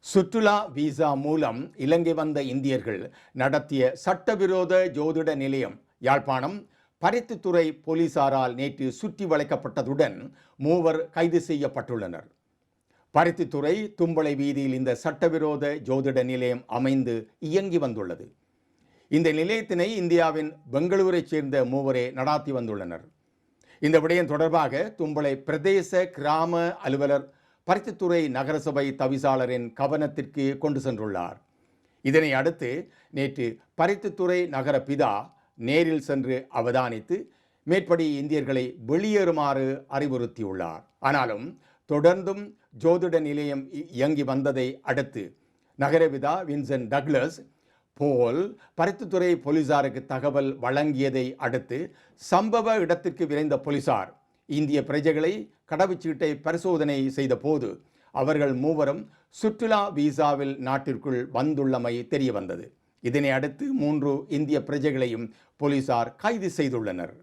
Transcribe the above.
சுற்றுலா விசா மூலம் இலங்கை வந்த இந்தியர்கள் நடத்திய சட்டவிரோத ஜோதிட நிலையம் யாழ்ப்பாணம் பருத்தித்துறை போலீசாரால் நேற்று சுற்றி வளைக்கப்பட்டதுடன் 3 கைது செய்யப்பட்டுள்ளனர். பருத்தித்துறை தும்பளை வீதியில் இந்த சட்டவிரோத ஜோதிட நிலையம் அமைந்து இயங்கி வந்துள்ளது. இந்த நிலையத்தினை இந்தியாவின் பெங்களூரைச் சேர்ந்த 3 நடாத்தி வந்துள்ளனர். இந்த விடயம் தொடர்பாக தும்பளை பிரதேச கிராம அலுவலர் பருத்தித்துறை நகரசபை தவிசாளரின் கவனத்திற்கு கொண்டு சென்றுள்ளார். இதனை அடுத்து நேற்று பருத்தித்துறை நகர பிதா நேரில் சென்று அவதானித்து மேற்படி இந்தியர்களை வெளியேறுமாறு அறிவுறுத்தியுள்ளார். ஆனாலும் தொடர்ந்தும் ஜோதிட நிலையம் இயங்கி வந்ததை அடுத்து நகரபிதா வின்சென்ட் டக்ளஸ் போல் பருத்தித்துறை போலீசாருக்கு தகவல் வழங்கியதை அடுத்து சம்பவ இடத்திற்கு விரைந்த போலீசார் இந்திய பிரஜைகளை கடவுச்சீட்டை பரிசோதனை செய்த போது அவர்கள் 3 சுற்றுலா விசாவில் நாட்டிற்குள் வந்துள்ளமை தெரிய வந்தது. இதனை அடுத்து 3 இந்திய பிரஜைகளையும் போலீசார் கைது செய்துள்ளனர்.